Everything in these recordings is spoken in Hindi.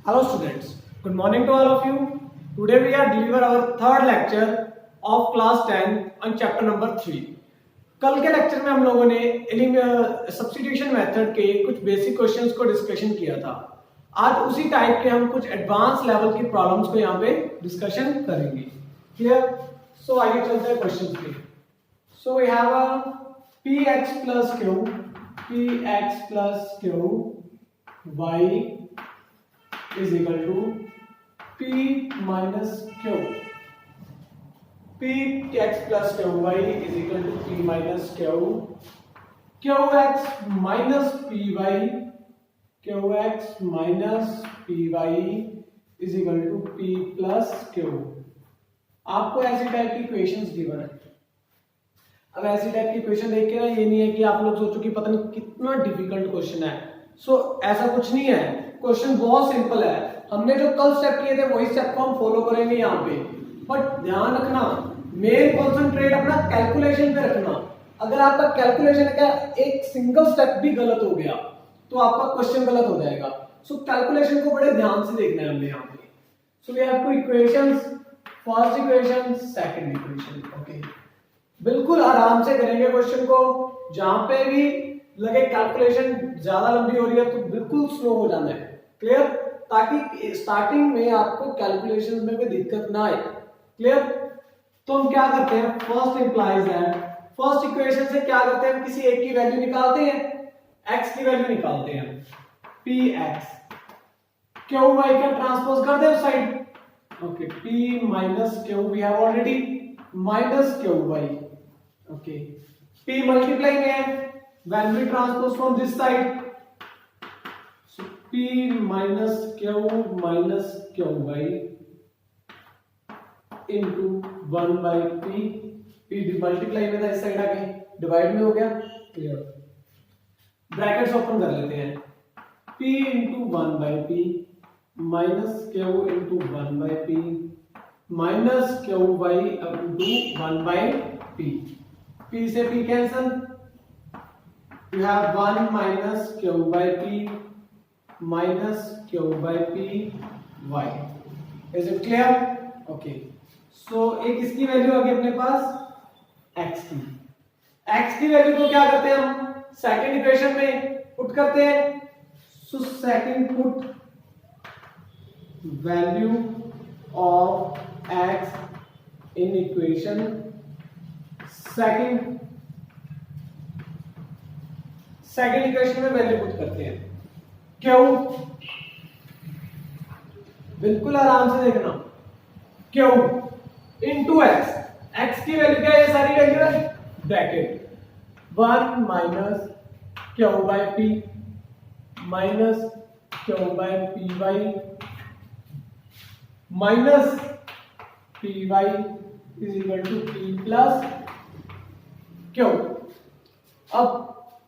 Hello students, good morning to all of you. Today we are deliver our third lecture of class 10 on chapter number 3. कल के लेक्चर में हम लोगों ने सब्स्टिट्यूशन मेथड के कुछ बेसिक क्वेश्चंस को डिस्कशन किया था। आज उसी टाइप के हम कुछ एडवांस लेवल की प्रॉब्लम्स को यहाँ पे डिस्कशन करेंगे। क्लियर? सो आइए चलते हैं क्वेश्चंस पे। So we have a px plus q y is equal to p minus q. Px plus qy is equal to p minus q. Qx minus py is equal to p plus q. आपको ऐसी टाइप की इक्वेशंस गिवन है। अब ऐसी टाइप की इक्वेशन देख के ना ये नहीं है कि आप लोग सोचो कि पता नहीं कितना डिफिकल्ट क्वेश्चन है। ऐसा कुछ नहीं है, क्वेश्चन बहुत सिंपल है। हमने जो कल स्टेप किए थे वही स्टेप को हम फॉलो करेंगे यहाँ पे। बट ध्यान रखना, मेन कॉन्सेंट्रेट अपना कैलकुलेशन पे रखना। अगर आपका कैलकुलेशन का एक सिंगल स्टेप भी गलत हो गया तो आपका क्वेश्चन गलत हो जाएगा। सो कैलकुलेशन को बड़े ध्यान से देखना है हमने यहाँ पे। So we have two equations, first equation, second equation. Okay, बिल्कुल आराम से करेंगे क्वेश्चन को। जहां पे भी लगे कैलकुलेशन ज्यादा लंबी हो रही है तो बिल्कुल स्लो हो जाना है। क्लियर? ताकि स्टार्टिंग में आपको कैलकुलेशन में कोई दिक्कत ना आए। क्लियर? तो हम क्या करते हैं, first implies that, first equation से क्या करते हैं, हम किसी एक की वैल्यू निकालते हैं, x की वैल्यू निकालते हैं, px qy का ट्रांसपोज कर दे उस side. Okay, p minus q we have already minus qy. Okay, p multiply में है, when we transpose from this side, so p minus q minus qy into 1 by p multiply में था, इस साइड आके डिवाइड में हो गया। क्लियर? ब्रैकेट्स ओपन कर लेते हैं, p into 1 by p minus q into 1 by p minus qy into 1 by p। p से p cancel, you have 1 minus q by p minus q by p y। Is it clear? Okay, so एक इसकी वैल्यू आ गई अपने पास x की। x की वैल्यू को क्या करते हैं हम, सेकंड इक्वेशन में पुट करते हैं। So second put value of x in equation second equation में वैल्यू पुट करते हैं। क्यों? बिल्कुल आराम से देखना, क्यों इनटू x की वैल्यू क्या है, ये सारी वैल्यू है, bracket 1 minus q by p minus q by py minus py is equal to p plus q। अब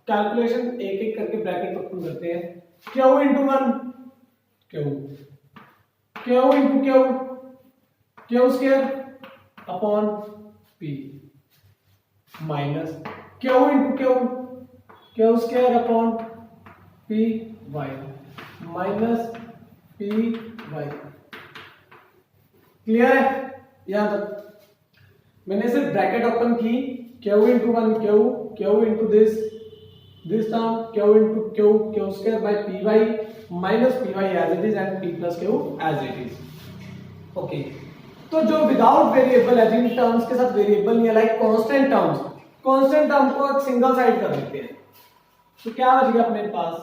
कैलकुलेशन एक एक करके ब्रैकेट ओपन करते हैं। q into 1 q into q square upon p minus q into q square upon p y minus p y। Clear है? यहां तक मैंने सिर्फ ब्रैकेट ओपन की, q into 1 q into this term q into q square by py minus py as it is and p plus q as it is. Okay, तो जो विदाउट वेरिएबल है, जिन टर्म्स के साथ वेरिएबल नहीं है, like constant terms, constant term को एक सिंगल साइड कर देते हैं। तो क्या बचेगा अपने पास,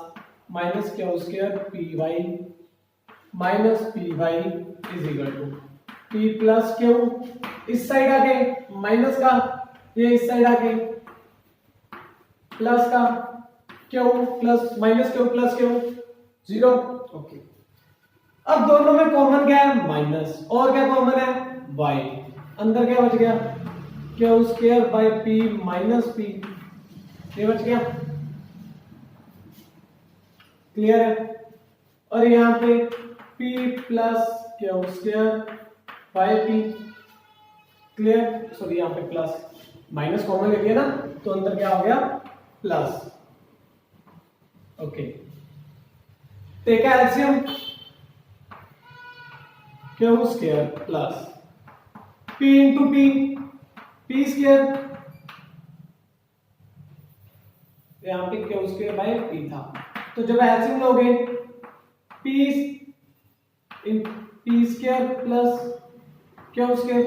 minus q square py minus py is equal to p plus q, इस साइड आके माइनस का, ये इस साइड आके प्लस का, q plus minus q plus q 0। Okay, अब दोनों में कॉमन क्या है, माइनस, और क्या कॉमन है, y। अंदर क्या बच गया, q square by p minus p, ये बच गया। क्लियर है? और यहाँ पे p plus q square by p। Clear? Sorry, यहाँ पे प्लस माइनस कॉमन ले लिया ना, तो अंदर क्या हो गया, plus. Okay, take LCM, Q square plus P into P, P square, यहाँ पे क्यू स्क्वायर बाय पी था, तो जब एलसीएम लोगे P square plus Q square,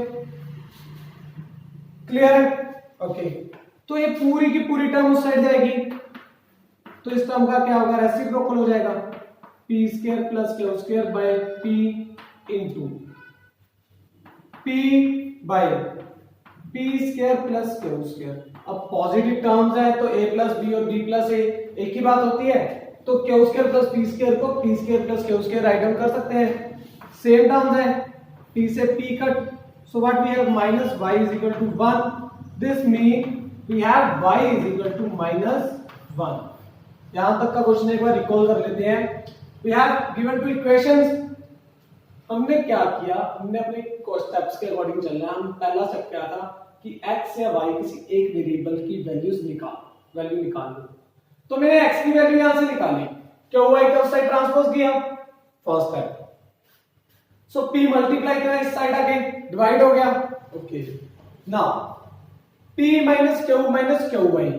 clear है? ओके, तो ये पूरी की पूरी टर्म उस साइड जाएगी, तो इस टर्म का क्या होगा, रेसिप्रोकल हो जाएगा, P square plus Q square by P into P by P square plus Q square. अब पॉजिटिव टर्म्स है तो a प्लस बी और b प्लस ए एक ही बात होती है, तो Q square plus P square को P square plus Q square write down कर सकते हैं। सेम टर्म्स है, p से p cut, so what we have minus y is equal to 1, this mean we have y is equal to minus 1। यहां तक का क्वेश्चन एक बार रिकॉल कर लेते हैं। We have given two equations, हमने क्या किया, हमने अपने स्टेप्स के अकॉर्डिंग चलना है। हम पहला स्टेप क्या था कि x या y किसी एक वेरिएबल की वैल्यू निकाल लो, तो मैंने x की वैल्यू यहां से निकाली, क्यों y का उस साइड ट्रांसपोज किया, first step. So p multiply करा इस साइड आके, डिवाइड हो गया, okay. Now p minus Q y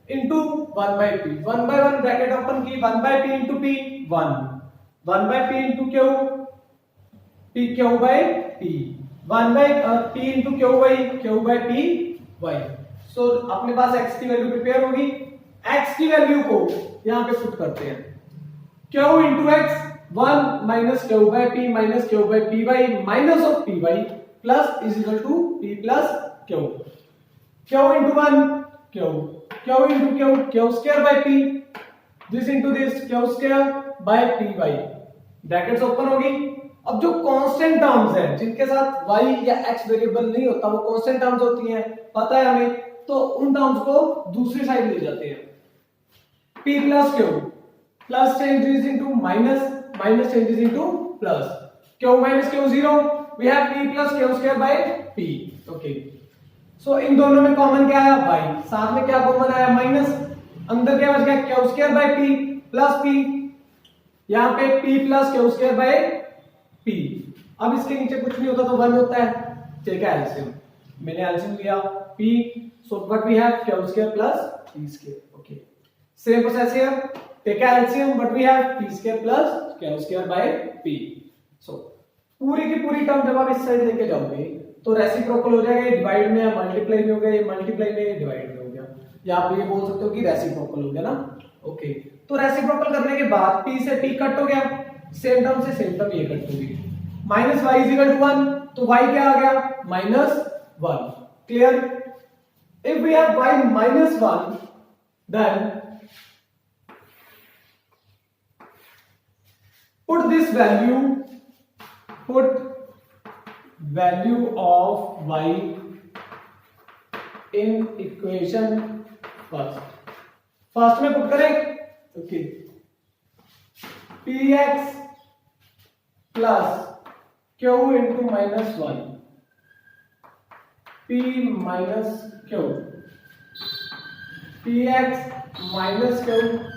into 1 by p, 1 by 1 bracket open की, 1 by p into p 1 by p into q, p q by p, 1 by p into q by p y। So अपने पास x की वैल्यू प्रिपेयर होगी, x की वैल्यू को यहां पे पुट करते हैं, q into x 1 minus q by p minus q by p y minus of p y plus is equal to p plus q, q into 1 q into q square by p, this into this q square by p y, brackets open होगी। अब जो कांस्टेंट टर्म्स हैं जिनके साथ y या x वेरिएबल नहीं होता, वो कांस्टेंट टर्म्स होती हैं, पता है हमें, तो उन टर्म्स को दूसरी साइड ले जाते हैं। p plus q, plus changes into minus, minus changes into plus, q minus q 0, we have p plus q square by p, okay. So इन दोनों में कॉमन क्या आया, y, साथ में क्या कॉमन आया, माइनस, अंदर क्या बच गया, q square by p plus p, यहां पे p plus q square by p। अब इसके नीचे कुछ नहीं होता तो 1 होता है, ठीक है, एलसीएम, मैंने एलसीएम लिया p, so what we have q square plus p square, okay. Same process here, take LCM, what we have p square plus q square by p। सो पूरी की पूरी टर्म जब आप इस साइड लेके जाओगे तो रेसिप्रोकल हो जाएगा, ये डिवाइड में या मल्टीप्लाई में हो गया, ये मल्टीप्लाई में डिवाइड में हो गया, या आप ये बोल सकते हो कि रेसिप्रोकल हो गया ना, ओके। तो रेसिप्रोकल करने के बाद p से p कट हो गया, सेम टर्म से सेम टर्म ये कट होगी, minus y is equal to 1, तो y क्या आ गया, minus 1, clear. If we have y minus 1, then put this value, put value of y in equation first में पुट करें, okay, px plus q into minus 1, p minus q, px minus q,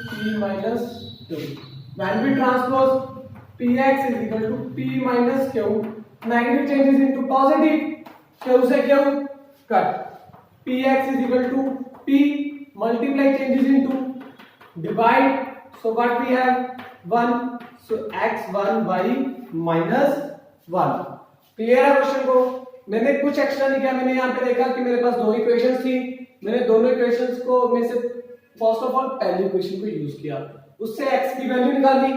p minus q, when we transpose px is equal to p minus q, negative changes into positive, q से q cut, px is equal to p, multiply changes into divide, so what we have 1, so x1 y minus 1। Clear है क्वेश्चन को? मैंने कुछ एक्स्ट्रा नहीं किया, मैंने यहाँ पे देखा कि मेरे पास दो इक्वेशंस थी, मैंने दोनों इक्वेशंस को में से फर्स्ट ऑफ ऑल पहली इक्वेशन को यूज किया, उससे x की वैल्यू निकाली,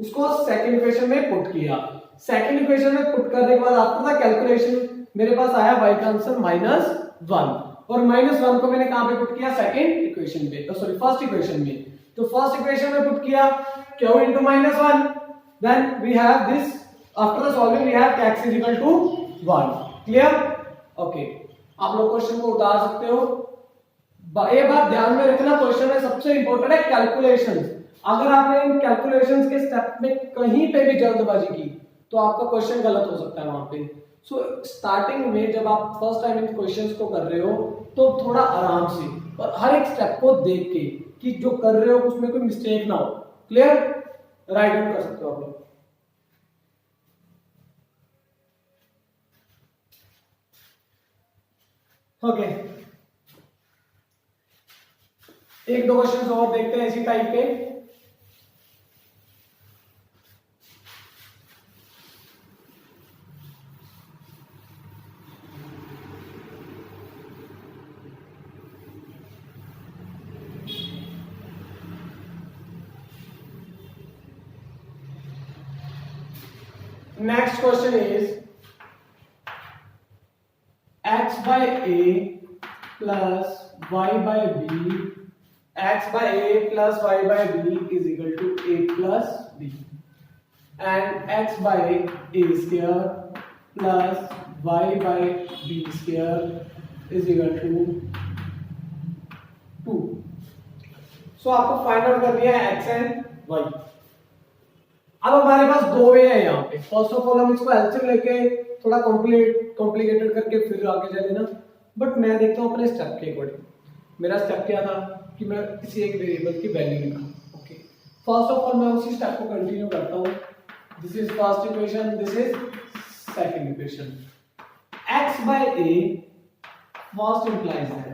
उसको सेकंड इक्वेशन में पुट किया, सेकंड इक्वेशन में पुट करने के बाद आफ्टर द कैलकुलेशन मेरे पास आया y का आंसर -1, और -1 को मैंने कहां पे पुट किया, सेकंड इक्वेशन पे, तो सॉरी फर्स्ट इक्वेशन में, तो फर्स्ट इक्वेशन में पुट किया q into -1, then we have this, after the solving we have x is equal to 1, clear, okay. आप लोग क्वेश्चन को उतार सकते हो, ये बात ध्यान में रखना, क्वेश्चन में सबसे इंपॉर्टेंट है कैलकुलेशंस। अगर आपने इन कैलकुलेशंस के स्टेप में कहीं पे भी जल्दबाजी की तो आपका क्वेश्चन गलत हो सकता है वहां पे। सो स्टार्टिंग में जब आप फर्स्ट टाइम इन क्वेश्चंस को कर रहे हो तो थोड़ा आराम से और हर एक स्टेप को देख के कि जो कर रहे हो उसमें कोई मिस्टेक ना हो, क्लियर, राइट डाउन कर सकते हो आप लोग। ओके, एक दो क्वेश्चन और देखते हैं इसी टाइप के। Next question is x by a plus y by b, x by a plus y by b is equal to a plus b, and x by a square plus y by b square is equal to 2। सो आपको फाइंड आउट करनी है x एंड y। अब हमारे पास दो वे है यहाँ पे। फर्स्ट ऑफ ऑल हम इसको एलसीएम लेके थोड़ा कॉम्प्लिकेटेड करके फिर आगे चले ना, बट मैं देखता हूँ अपने स्टेप के अकॉर्डिंग। मेरा स्टेप क्या था कि मैं किसी एक वेरिएबल की वैल्यू निकालूं। ओके, फर्स्ट ऑफ ऑल मैं उसी स्टेप को कंटिन्यू करता हूँ। This is first equation, this is second equation. x by a first implies है,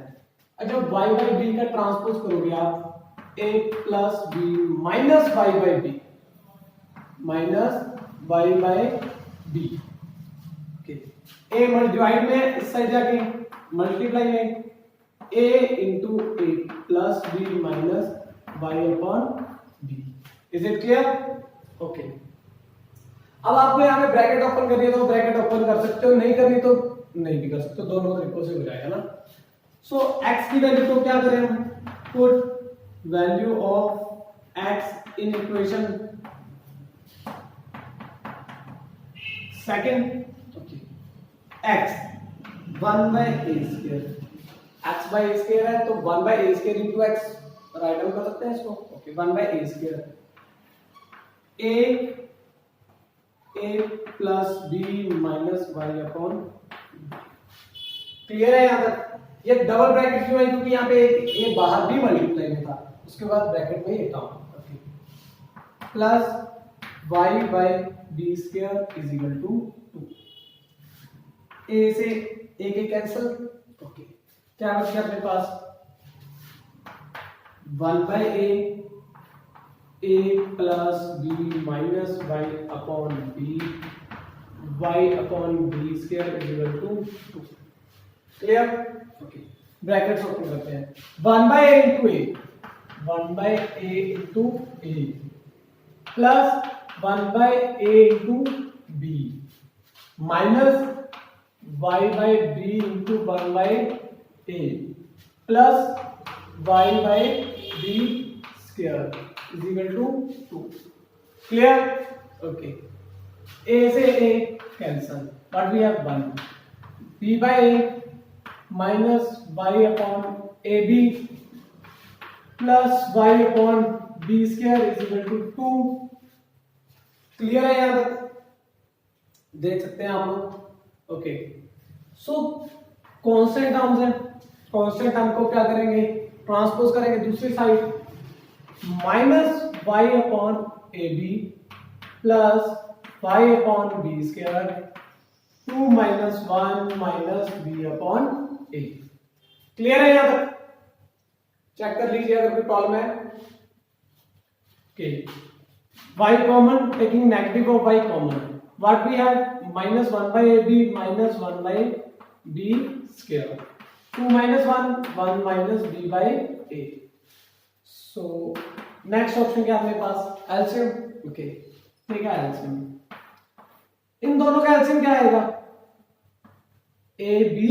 जब y by b का ट्रांसपोज करोगे आप a plus b minus y by b minus y by b। Okay, a divide में इस साइड जाके मल्टीप्लाई में a into a plus b minus y upon b। Is it clear? Okay, अब आपको यहाँ पे ब्रैकेट ओपन करनी है तो ब्रैकेट ओपन कर सकते हो, नहीं करनी तो नहीं भी कर सकते हो, दोनों तरीकों से हो जाएगा ना। सो x की वैल्यू को क्या करें हम? Put value of x in equation second. Okay, x 1 by a square, x by a square है तो 1 by a square into x right down कर सकते हैं इसको। Okay, 1 by a square a plus b minus y upon. Clear है यहाँ तक? ये डबल ब्रैकेट क्यों है? क्योंकि यहाँ पे a बाहर भी मल्टीप्लाई में था, उसके बाद ब्रैकेट में ये term. Okay, plus y by b square is equal to 2। a से a के कैंसिल। ओके, क्या बच गया अपने पास? 1 by a plus b minus y upon b, y upon b square is equal to 2। Clear? Okay, brackets open करते हैं। 1 by a into a, 1 by a into a plus 1 by a into b minus y by b into 1 by a plus y by b square is equal to 2। Clear? Okay, a से a cancel, but we have 1। b by a minus y upon ab plus y upon b square is equal to 2। Clear है यहाँ तक? देख सकते हैं आप लोग। ओके, सो कांस्टेंट टर्म्स है, कांस्टेंट टर्म को क्या करेंगे? ट्रांसपोज करेंगे दूसरी side, minus y upon A B plus y upon B square 2 minus 1 minus b upon a। Clear है यहाँ तक? चेक कर लीजिए अगर कोई प्रॉब्लम है। Okay, y common, taking negative of y common, what we have? minus 1 by ab minus 1 by b square, 2 minus 1 minus b by a। so next option क्या अपने पास? एलसीएम। ओके, ठीक है, एलसीएम इन दोनों का एलसीएम क्या आएगा? ए बी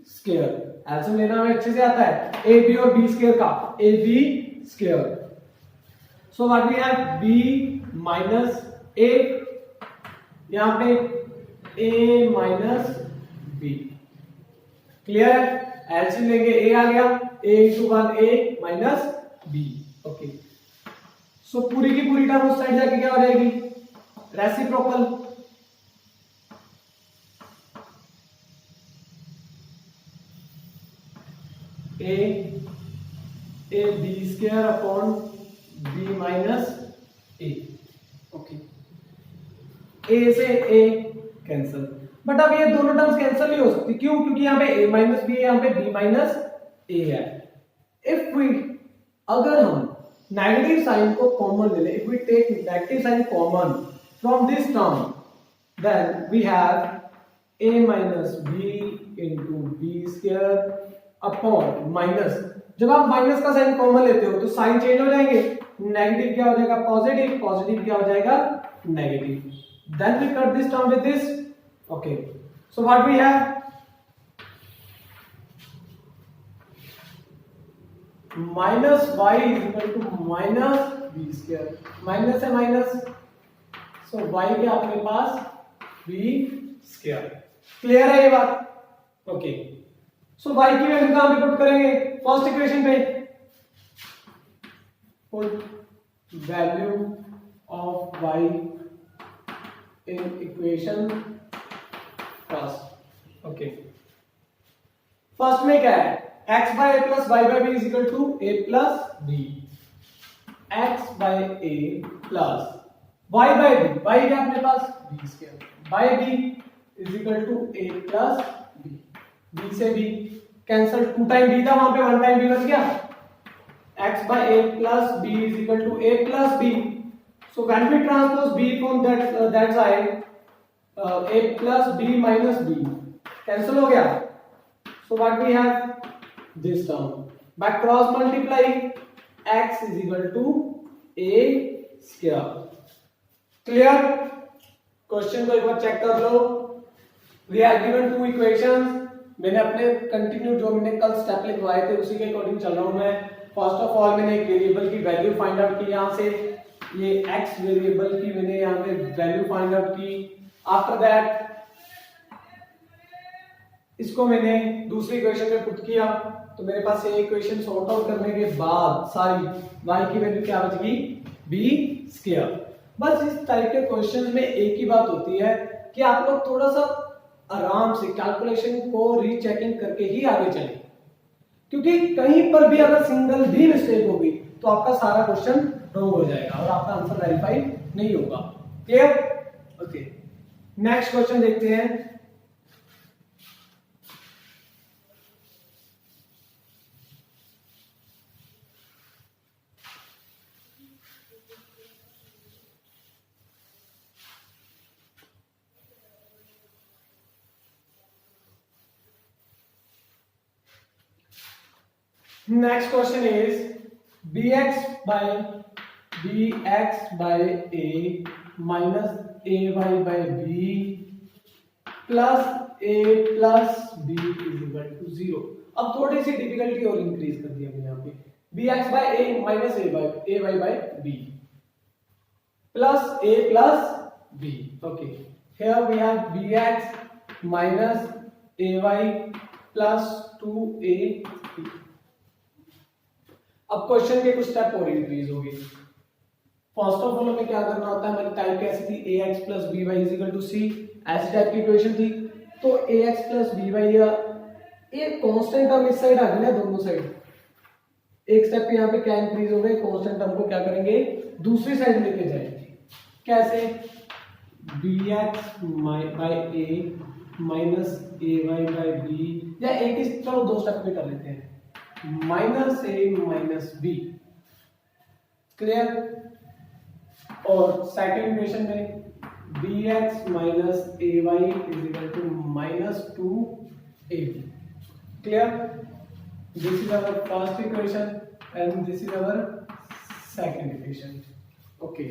स्क्वायर। एलसीएम लेना हमें अच्छे से आता है, ए बी और बी स्क्वायर का, A B square. So what we have? b minus a, यहां पे a माइनस b। क्लियर है? एलसीएम लेंगे, a आ गया, a into 1 a minus b। Okay, so पूरी की पूरी टर्म उस साइड जाके क्या हो जाएगी? Reciprocal. a b square upon b minus a। Okay, a से a कैंसल, बट अब ये दोनों टर्म्स कैंसिल नहीं हो सकती, क्यों? क्योंकि यहाँ पे a माइनस बी है, यहाँ पे b माइनस a है। इफ वी, अगर हम नेगेटिव साइन को कॉमन ले लें, if we take negative sign common from this term, then we have a minus b into B square upon minus, जब आप माइनस का साइन कॉमन लेते हो तो साइन चेंज हो जाएंगे, नेगेटिव क्या हो जाएगा पॉजिटिव, पॉजिटिव क्या हो जाएगा negative, then we cut this term with this. Okay, so what we have, minus y is equal to minus B square, minus है माइनस, सो y के अपने पास b स्क्वायर। क्लियर है ये बात? ओके, सो y की वैल्यू कहां पे पुट करेंगे? फर्स्ट इक्वेशन पे, put value of y in equation first. Okay, first में क्या है? x by a plus y by b is equal to a plus b, x by a plus y by b, y क्या अपने पास b square, by b is equal to a plus b, b से b कैंसल, 2 टाइम b था वहां पे, 1 टाइम b बच गया, x by a plus b is equal to a plus b, so when we transpose b from that side, a plus b minus b cancel हो गया, so what we have this term, by cross multiply x is equal to a square। Clear? Question को एक बार चेक कर लो। We are given two equations, मैंने अपने कंटिन्यू जो मैंने कल स्टेप लिखवाए थे उसी के अकॉर्डिंग चल रहा हूं मैं। फर्स्ट ऑफ ऑल मैंने एक वेरिएबल की वैल्यू फाइंड आउट की, यहां से ये x वेरिएबल की मैंने यहां पे वैल्यू फाइंड आउट की। आफ्टर दैट इसको मैंने दूसरी इक्वेशन में पुट किया, तो मेरे पास ये इक्वेशन सॉर्ट आउट करने के बाद सारी y की वैल्यू क्या बचेगी b स्क्वायर। बस इस टाइप के क्वेश्चन में एक ही बात होती है कि आप लोग थोड़ा सा आराम से कैलकुलेशन को रीचेकिंग करके ही आगे चलें, क्योंकि कहीं पर भी अगर सिंगल भी मिस्टेक होगी तो आपका सारा क्वेश्चन रॉन्ग हो जाएगा और आपका आंसर वेरीफाई नहीं होगा। क्लियर? ओके, नेक्स्ट क्वेश्चन देखते हैं। Next question is bx by a minus ay by b plus a plus b is equal to 0। अब थोड़ी सी डिफिकल्टी और इंक्रीज कर दी हमने यहाँ पे, bx by a minus ay by b plus a plus b। Okay, here we have bx minus ay plus 2ab। अब क्वेश्चन के कुछ स्टेप और इंक्रीज हो गए। फर्स्ट ऑफ ऑल हमें क्या करना होता है, हमारी टाइप कैसी थी, ax plus by is equal to c, ऐसी टाइप की इक्वेशन थी। तो ax plus by या ये कांस्टेंट टर्म इस साइड आ गई ना, दोनों साइड एक स्टेप यहाँ पे क्या इंक्रीज हो गए, कांस्टेंट टर्म को क्या करेंगे दूसरी साइड लेके जाएंगे। कैसे? bx by a minus ay by b, या एक ही, चलो दो स्टेप में कर लेते हैं, minus A minus B. Clear? और सेकंड इक्वेशन में bx minus ay is equal to minus 2ab। Clear? This is our first equation and this is our second equation. Okay,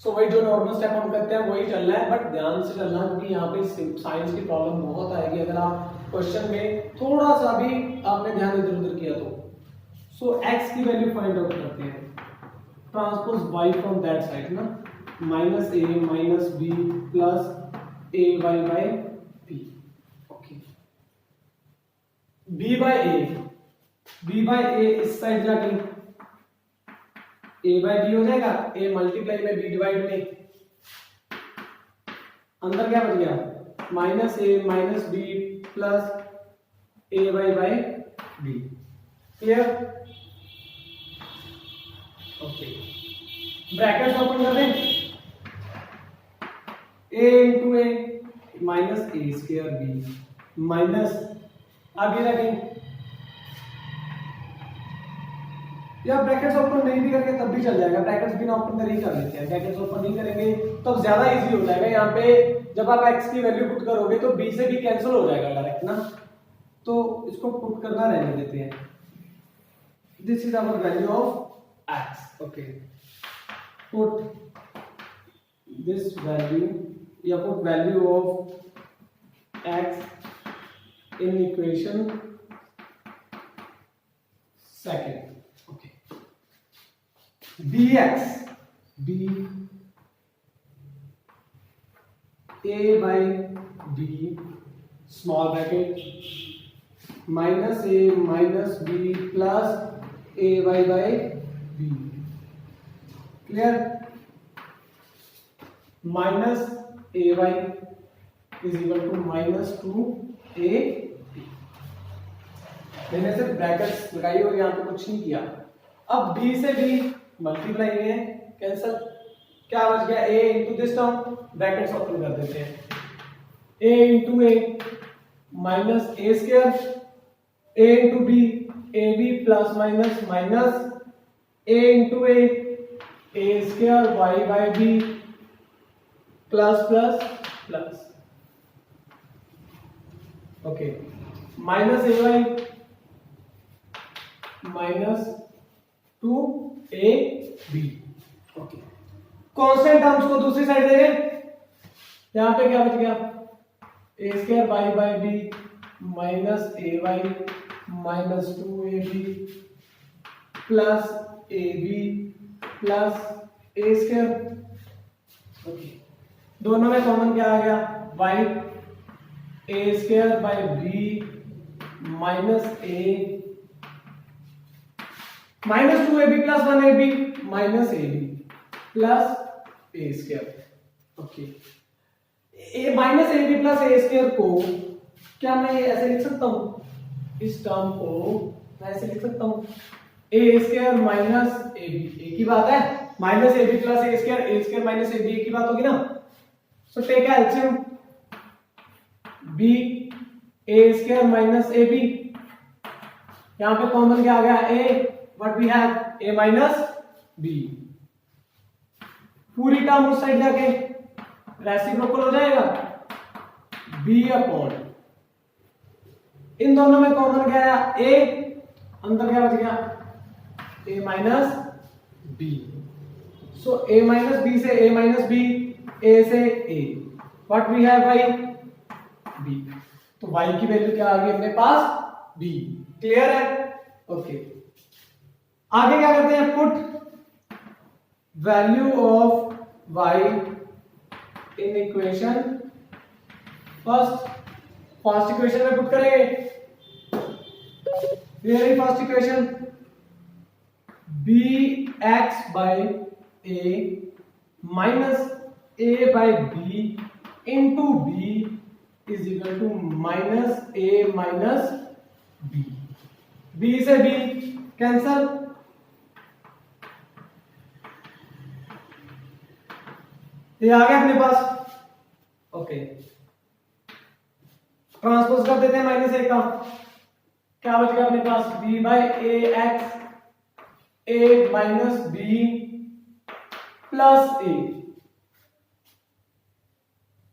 so वही जो नॉर्मल स्टेप हम करते हैं वही चलना है, बट ध्यान से चलना क्योंकि यहाँ पे साइंस की प्रॉब्लम बहुत आएगी अगर आप क्वेश्चन में थोड़ा सा भी आपने ध्यान इधर उधर किया तो। सो x की वैल्यू फाइंड आउट करते हैं, transpose y from that side ना, minus a minus b plus ay by b। Okay, b by a इस साइड जाके a बाय b हो जाएगा, a मल्टीप्लाई में b डिवाइड में, अंदर क्या बच गया minus a minus b plus ay by b। Clear? Okay, brackets open कर दें, a into a minus A square B minus आगे रखें, या ब्रैकेट्स ओपन नहीं भी करके तब भी चल जाएगा, ब्रैकेट्स बिना ओपन कर ही कर लेते हैं, ब्रैकेट्स ओपन नहीं करेंगे तो अब ज्यादा इजी हो जाएगा। यहाँ पे जब आप x की वैल्यू पुट करोगे तो b से b कैंसिल हो जाएगा डायरेक्ट ना, तो इसको पुट करना रहने देते हैं। This is our value of x, okay, put this value या put value of x in equation second, okay, dx b a by b small bracket minus a minus b plus a y by b, clear, minus a y is equal to minus 2a b। मैंने सिर्फ ब्रैकेट्स लगाई और यहाँ पे कुछ नहीं किया। अब b से b मल्टीप्लाई है, कैंसल, क्या बच गया a into this term, brackets open कर देते हैं, a into a minus a square, a into b a b plus minus minus a into a square y by b plus plus plus, okay, minus a y minus 2ab, okay, constant terms को दूसरी साइड ले गए, यहां पे क्या बच गया a square y by b minus a y minus 2ab plus ab plus a square, okay, दोनों में कॉमन क्या आ गया y, a square by b minus a minus 2ab plus 1ab minus ab plus a square, okay, A minus ab plus a square को क्या मैं ऐसे लिख सकता हूं, इस टर्म को मैं ऐसे लिख सकता हूं a स्क्वायर माइनस ab, एक ही बात है, minus ab plus a square minus ab एक ही बात होगी ना, so take LCM b a square minus ab, यहां पे कॉमन क्या आ गया a, what we have a minus b, पूरी टर्म उस साइड जाके रेसिप्रोकल हो जाएगा b अपॉन, इन दोनों में कॉमन क्या आया a, अंदर क्या बच गया a minus b, so a minus b से a माइनस b, a से a, what we have y b, तो y की वैल्यू क्या आ गई अपने पास b, क्लियर है, ओके, आगे क्या करते हैं, put value of y in equation first equation में पुट करेंगे, very first equation bx by a minus a by b into b is equal to minus a minus b, b से b कैंसल, ये आ गया अपने पास, ओके, ट्रांसपोज कर देते हैं माइनस ए का, क्या बच गया अपने पास b by a x a minus b plus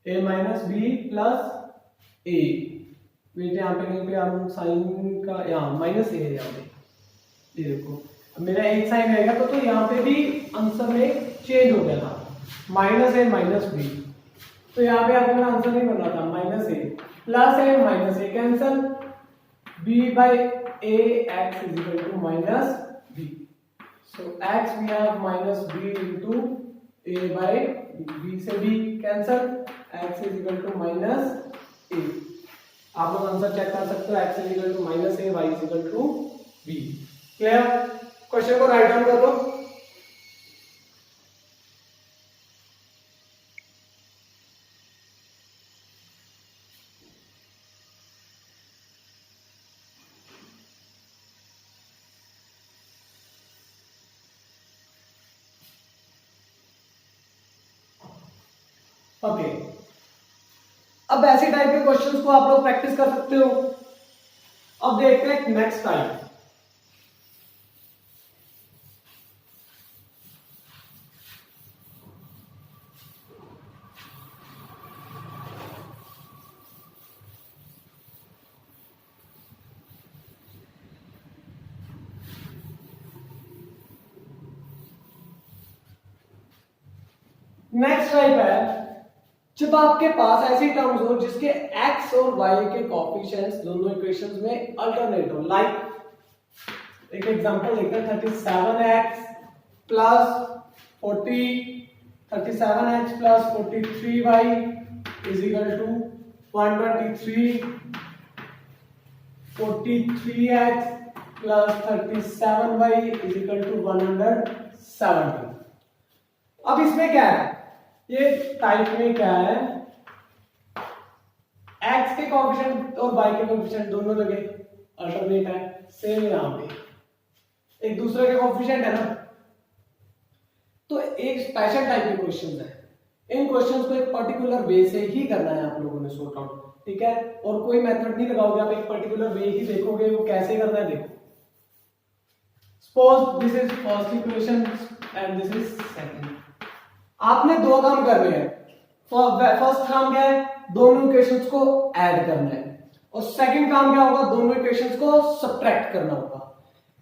a minus b plus a, wait यहाँ पे कहीं पे हम साइन का यहाँ माइनस ए है, यहाँ पे ये देखो मेरा एक साइन रहेगा तो यहाँ पे भी आंसर में चेंज हो गया था, माइनस ए माइनस बी, तो यहाँ पे आपका आंसर नहीं बन रहा था, minus a plus a minus a cancel, b by a x is equal to minus b, so x we have minus b into a by b से b cancel, x is equal to minus a, आप लोग आंसर चेक कर सकते हो, x is equal to minus a, y is equal to b, clear, question को राइट डाउन कर दो, ओके, अब ऐसे टाइप के क्वेश्चंस को आप लोग प्रैक्टिस कर सकते हो। अब देखते हैं नेक्स्ट टाइप। नेक्स्ट टाइप है जब आपके पास ऐसी टर्म्स हो जिसके x और y के कोएफिशिएंट्स दोनों इक्वेशंस में अल्टरनेट हो। लाइक एक एग्जांपल देखते हैं 37x plus 43y is equal to 123, 43x plus 37y is equal to 170। अब इसमें क्या है, ये टाइप में क्या है, x के कोएफिशिएंट और y के कोएफिशिएंट दोनों जगह अल्टरनेट है। सेम यहां पे एक दूसरे के कोएफिशिएंट है ना, तो एक स्पेशल टाइप के क्वेश्चंस है। इन क्वेश्चंस को एक पर्टिकुलर वे से ही करना है आप लोगों ने सॉर्ट आउट, ठीक है। और कोई मेथड नहीं लगाओगे आप, एक पर्टिकुलर वे ही देखोगे वो कैसे करना है। देखो suppose this is first equation and this is second. आपने दो काम करने हैं। फर्स्ट काम क्या है, दोनों इक्वेशंस को ऐड करना है, और सेकंड काम क्या होगा, दोनों इक्वेशंस को सब्ट्रैक्ट करना होगा।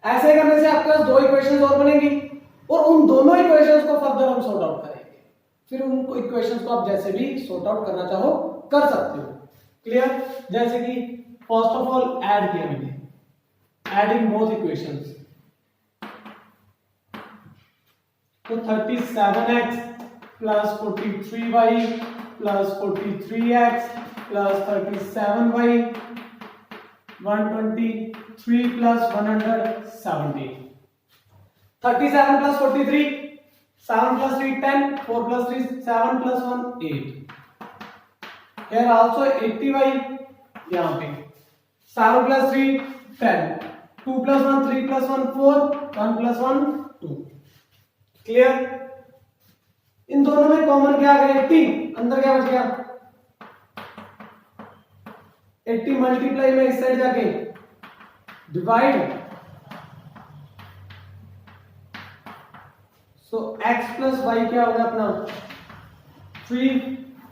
ऐसे करने से आपके पास दो इक्वेशंस और बनेंगी और उन दोनों इक्वेशंस को फर्दर हम सॉर्ट आउट करेंगे। फिर उन इक्वेशंस को आप जैसे भी सॉर्ट आउट करना चाहो कर सकते हो। क्लियर। जैसे कि फर्स्ट ऑफ ऑल ऐड किया मैंने, एडिंग बोथ इक्वेशंस, तो 37x plus 43y plus 43x plus 37y 123 plus 170। 37 plus 43, 7 plus 3 10, 4 plus 3 7 plus 1 8। Here also 80y, यहाँ पे 7 plus 3 10, 2 plus 1 3 plus 1 4, 1 plus 1 2। Clear. इन दोनों में कॉमन क्या आ गया, 80, अंदर क्या बच गया 80 मल्टीप्लाई में इस साइड जाके divide, so x plus y क्या होगा अपना 3।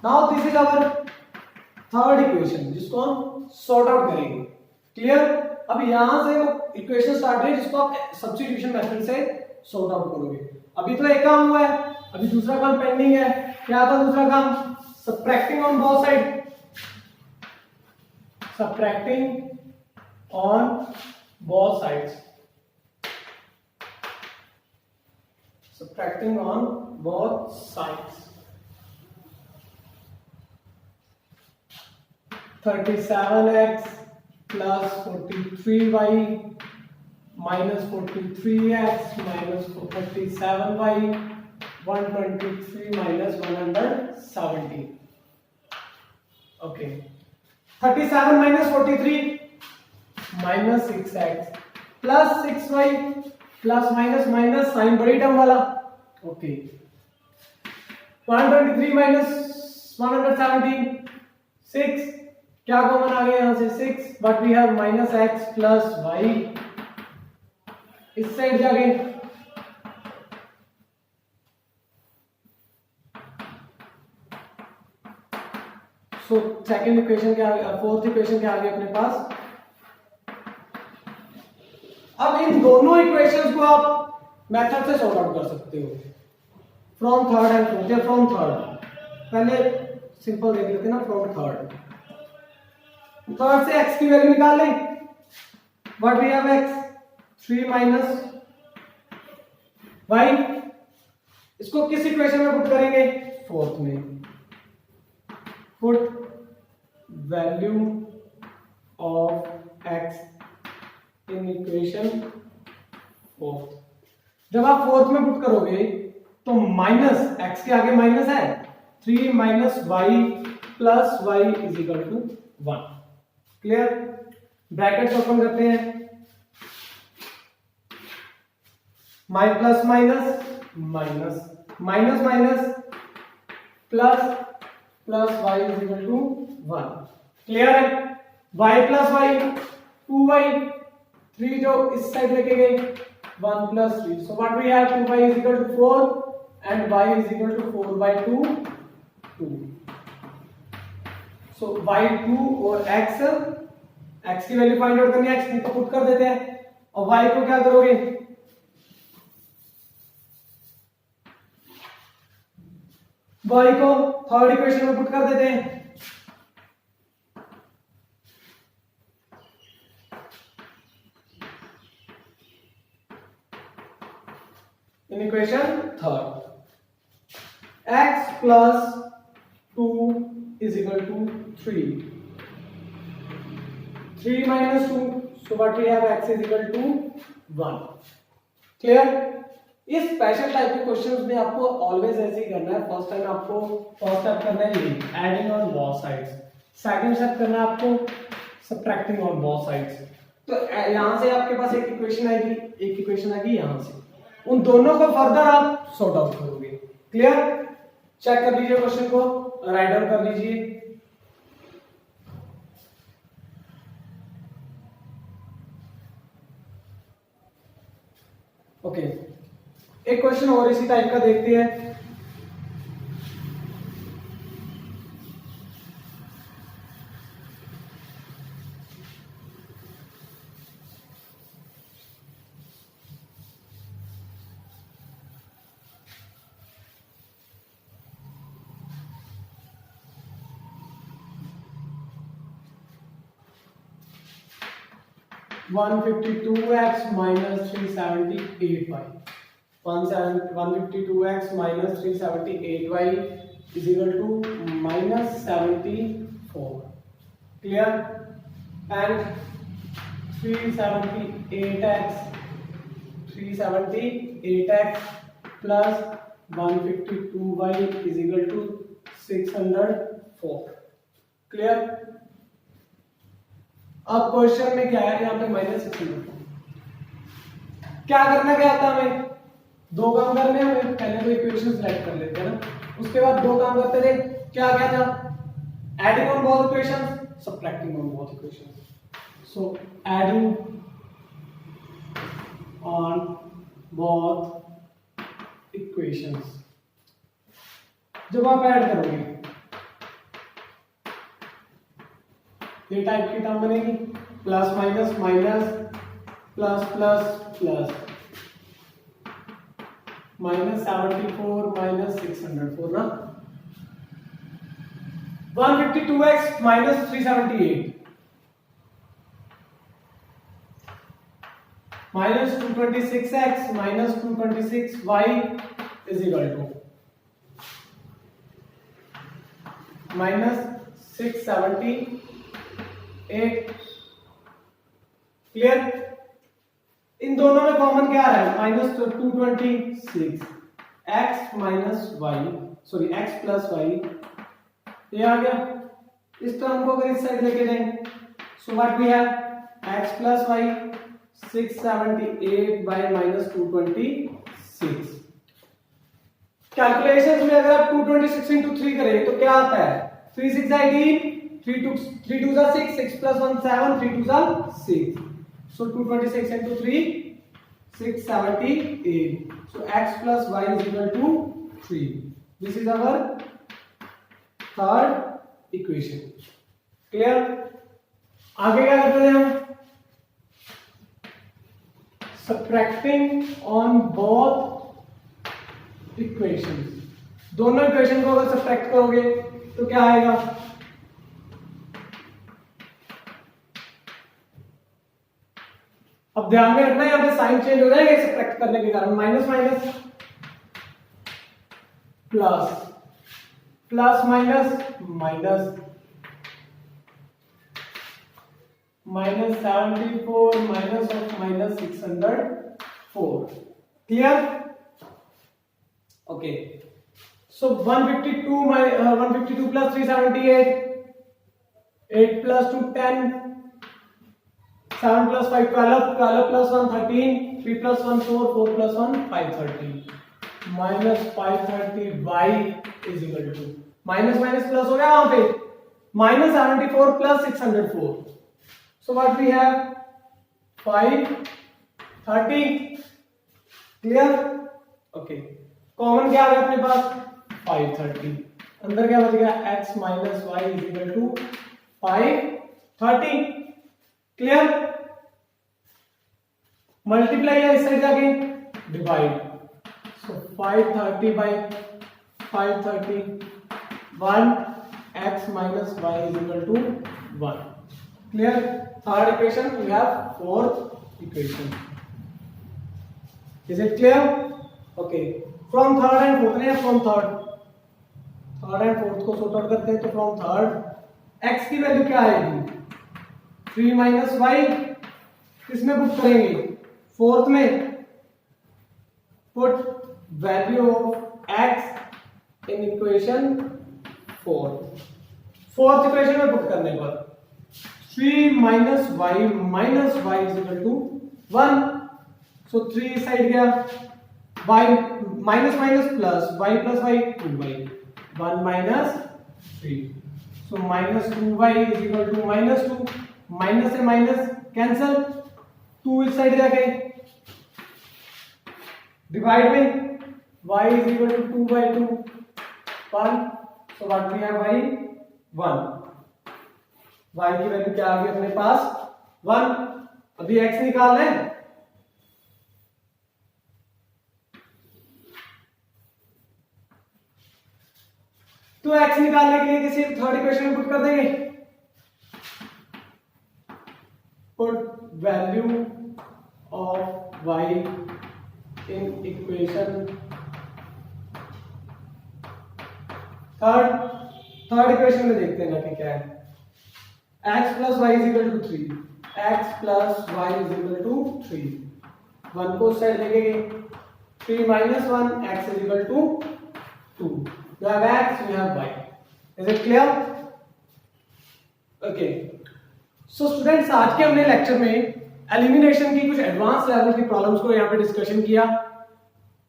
Now this is our third equation जिसको हम सॉर्ट आउट करेंगे। क्लियर। अब यहां से वो इक्वेशन स्टार्ट है जिसको आप सब्स्टिट्यूशन मेथड से सॉर्ट आउट करोगे। अभी तो एक काम हुआ है, अभी दूसरा काम पेंडिंग है। क्या था दूसरा काम, subtracting on both side, subtracting on both sides, subtracting on both sides। 37x plus 43y minus 43x minus 37y 123 minus 170। okay, 37 minus 43 minus 6x plus 6y plus minus minus sign बड़ी टर्म वाला। ओके 123 माइनस 117 6, क्या कॉमन आ गया यहां से 6, but we have minus x plus y इस साइड जाके, सो सेकंड इक्वेशन क्या आ गया, फोर्थ इक्वेशन क्या आ गया अपने पास। अब इन दोनों इक्वेशंस को आप मेथड से सॉर्ट आउट कर सकते हो फ्रॉम थर्ड एंड फोर्थ, या फ्रॉम थर्ड। पहले सिंपल देख लेते हैं ना, फ्रॉम थर्ड। थर्ड से x की वैल्यू निकाल लें, what we have x 3 minus y, इसको किस इक्वेशन में पुट करेंगे, फोर्थ में। Put value of x in equation fourth. जब आप फोर्थ में पुट करोगे तो माइनस x के आगे माइनस है, 3 minus y plus y is equal to 1। Clear. Bracket open करते हैं, plus minus minus minus minus plus plus y is equal to 1। Clear है? y प्लस वाई 2y, 3 जो इस साइड लेके गए 1 प्लस 3, so what we have 2y is equal to 4 and y is equal to 4 by 2 2। सो y2 और x की वैल्यू फाइंड आउट करनी है, x की तो पुट कर देते हैं और y को क्या करोगे, y को थर्ड इक्वेशन में पुट कर देते हैं। In equation third x plus 2 is equal to 3, 3 minus 2, so what we have x is equal to 1। Clear? इस स्पेशल टाइप के क्वेश्चंस में आपको ऑलवेज ऐसे ही करना है। फर्स्ट टाइम आपको फर्स्ट स्टेप करना है ये adding on both sides, second step करना है आपको सबट्रैक्टिंग ऑन बोथ साइड्स। तो यहां से आपके पास एक इक्वेशन आएगी, एक इक्वेशन आएगी यहां से, उन दोनों को फर्दर आप सॉर्ट आउट करोगे। क्लियर? चेक कर लीजिए क्वेश्चन को, राइट डाउन कर लीजिए। ओके, एक क्वेश्चन और इसी टाइप का देखते हैं। One 152x minus 378y, 152x minus 378y is equal to minus 74। Clear? And 378x plus 152y is equal to 604। Clear? अब क्वेश्चन में क्या है, यहाँ पे -600। क्या करना क्या आता है हमें, दो काम करने हैं हमें। पहले तो इक्वेशन सेलेक्ट कर लेते हैं ना, उसके बाद दो काम करते थे। क्या क्या था, adding on both equations, subtracting on both equations. So adding on both equations, जब आप ऐड करोगे ये टाइप की टर्म बनेगी, plus minus minus plus plus plus, -74 - 604 ना, 152x minus 378 minus 226x minus 226y is equal to -678। Clear? इन दोनों में कॉमन क्या आ रहा है, -226 x minus y, sorry x plus y, ये आ गया। इस टर्म को अगर इस साइड लेके जाएंगे, so what we have x plus y 678 by -226। Calculations में अगर आप 226 into 3 करें तो क्या आता है, 3 6 18, 3 2 6, 6 plus 1 7, 3 2 6, so 226 into 3 678, so x plus y is equal to 3। this is our third equation। Clear? आगे क्या करते हैं हम, सबट्रैक्टिंग ऑन बोथ इक्वेशंस। दोनों इक्वेशन को अगर सबट्रैक्ट करोगे तो क्या आएगा, अब ध्यान में रखना यहां पे साइन चेंज हो जाएगा सबट्रैक्ट करने के कारण, minus minus plus, plus minus minus, -74 minus of -604। Clear? Okay, so 152 plus 378, 8 plus 2 10, 7 plus 5 12, 12 plus 1 13, 3 plus 1 4, 4 plus 1 5 13। Minus 530y is equal to minus minus plus हो गया वहां पे minus 74 plus 604 so what we have 530 clear okay common क्या आ गया अपने पास 530 अंदर क्या बच गया x minus y is equal to 530 clear multiply है इस साइड जाके divide so 530 by 530 1 x minus y is equal to 1 clear third equation we have fourth equation is it clear okay from third and fourth नहीं from third and fourth को sort out करते हैं तो from third x की वैल्यू क्या आएगी 3 minus y किसमें पुट करेंगे फोर्थ में put value of x in equation fourth equation में पुट करने पर 3 minus y is equal to 1 so 3 इस साइड गया y minus minus plus y plus y 2y 1 minus 3 so minus 2y is equal to minus 2 minus से माइनस कैंसल 2 इस साइड जाके डिवाइड में y is equal to 2 by 2 1 so what we have y 1 y की वैल्यू क्या आ गई अपने पास 1 अभी x निकालना है तो x निकालने के लिए किसी थर्ड इक्वेशन में पुट कर देंगे put value of y in equation third equation में देखते हैं ना कि क्या है x plus y is equal to 3 x plus y is equal to 3 1 को साइड लेके 3 minus 1 x is equal to 2 you have x you have y is it clear okay so students आज के हमने लेक्चर में एलिमिनेशन की कुछ एडवांस लेवल की प्रॉब्लम्स को यहाँ पे डिस्कशन किया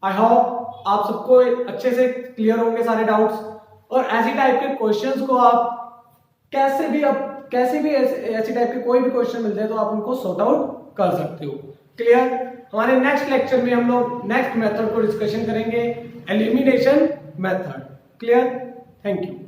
आई होप आप सबको अच्छे से क्लियर होंगे सारे डाउट्स और ऐसी टाइप के क्वेश्चंस को आप कैसे भी ऐसी टाइप के कोई भी क्वेश्चन मिल जाए तो आप उनको सॉर्ट आउट कर सकते हो क्लियर हमारे नेक्स्ट लेक्चर में हम लोग नेक्स्ट मेथड को डिस्कशन करेंगे elimination method clear thank you